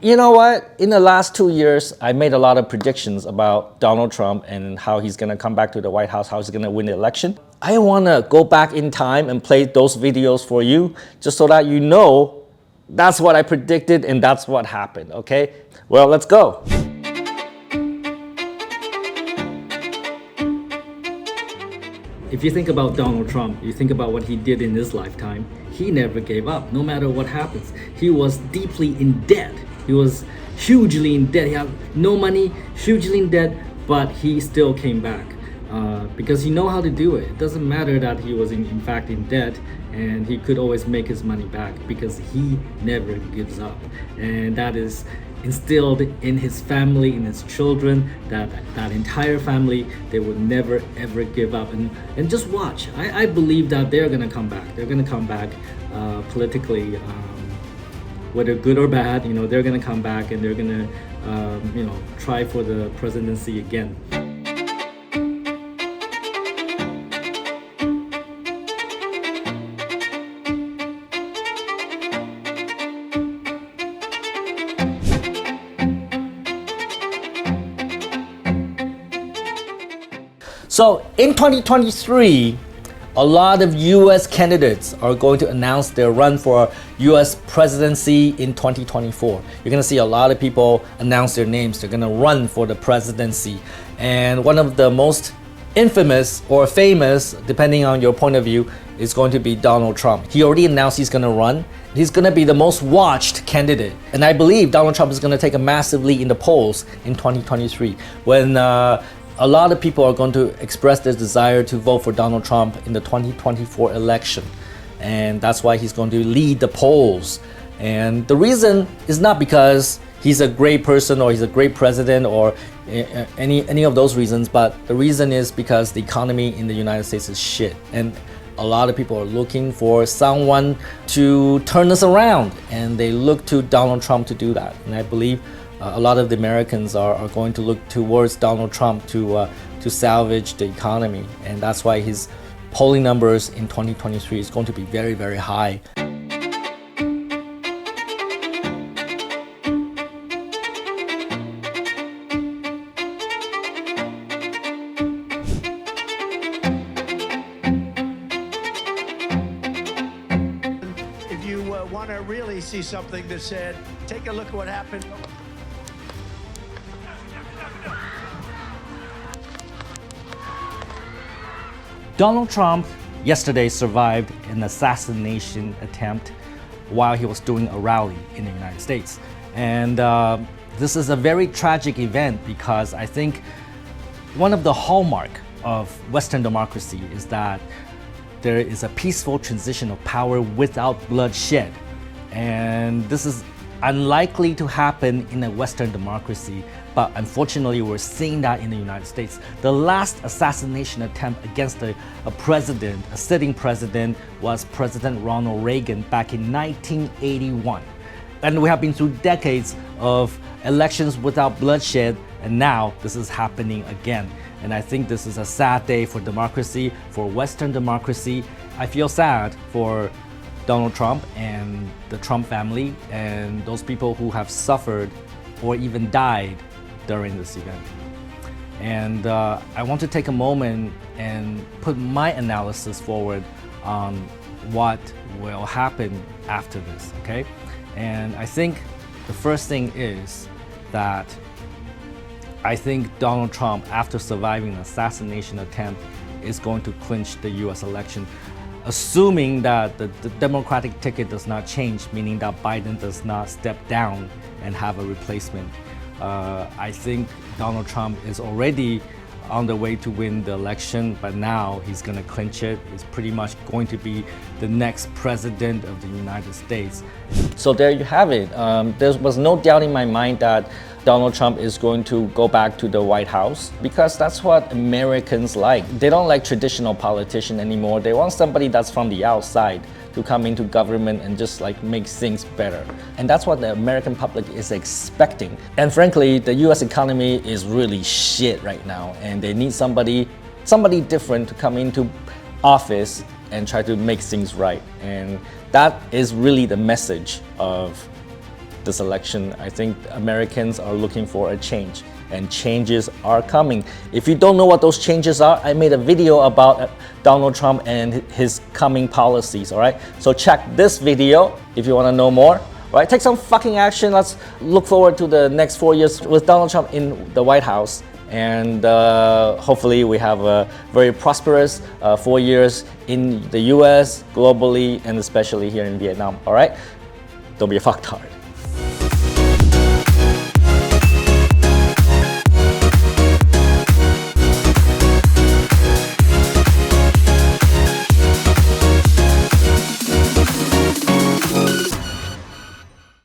You know what? In the last 2 years, I made a lot of predictions about Donald Trump and how he's gonna come back to the White House, how he's gonna win the election. I wanna go back in time and play those videos for you, just so that you know that's what I predicted and that's what happened, okay? Well, let's go. If you think about Donald Trump, you think about what he did in his lifetime, he never gave up, no matter what happens. He was deeply in debt. He was hugely in debt. He had no money, hugely in debt, but he still came back because he know how to do it. It doesn't matter that he was in fact in debt, and he could always make his money back because he never gives up. And that is instilled in his family, in his children, that entire family, they would never ever give up. And just watch. I believe that they're gonna come back. They're gonna come back politically, whether good or bad. You know, they're gonna come back and they're gonna, try for the presidency again. So in 2023, a lot of US candidates are going to announce their run for US presidency in 2024. You're gonna see a lot of people announce their names. They're gonna run for the presidency. And one of the most infamous or famous, depending on your point of view, is going to be Donald Trump. He already announced he's gonna run. He's gonna be the most watched candidate. And I believe Donald Trump is gonna take a massive lead in the polls in 2023 when a lot of people are going to express their desire to vote for Donald Trump in the 2024 election. And that's why he's going to lead the polls. And the reason is not because he's a great person or he's a great president or any of those reasons, but the reason is because the economy in the United States is shit. And a lot of people are looking for someone to turn us around, and they look to Donald Trump to do that. And I believe a lot of the Americans are going to look towards Donald Trump to salvage the economy, and that's why his polling numbers in 2023 is going to be very, very high. If you want to really see something that said, take a look at what happened. Donald Trump yesterday survived an assassination attempt while he was doing a rally in the United States. And this is a very tragic event because I think one of the hallmark of Western democracy is that there is a peaceful transition of power without bloodshed. And this is unlikely to happen in a Western democracy, but unfortunately we're seeing that in the United States. The last assassination attempt against a president, a sitting president, was President Ronald Reagan back in 1981. And we have been through decades of elections without bloodshed, and now this is happening again. And I think this is a sad day for democracy, for Western democracy. I feel sad for Donald Trump and the Trump family and those people who have suffered or even died during this event. And I want to take a moment and put my analysis forward on what will happen after this, okay? And I think the first thing is that I think Donald Trump, after surviving an assassination attempt, is going to clinch the US election, assuming that the Democratic ticket does not change, meaning that Biden does not step down and have a replacement. I think Donald Trump is already on the way to win the election, but now he's going to clinch it. He's pretty much going to be the next president of the United States. So there you have it. There was no doubt in my mind that Donald Trump is going to go back to the White House because that's what Americans like. They don't like traditional politicians anymore. They want somebody that's from the outside to come into government and just like make things better. And that's what the American public is expecting. And frankly, the US economy is really shit right now, and they need somebody different to come into office and try to make things right. And that is really the message of this election. I think Americans are looking for a change, and changes are coming. If you don't know what those changes are, I made a video about Donald Trump and his coming policies, all right? So check this video if you want to know more. Right, take some fucking action. Let's look forward to the next 4 years with Donald Trump in the White House. And hopefully we have a very prosperous 4 years in the US, globally, and especially here in Vietnam. All right? Don't be a fucktard.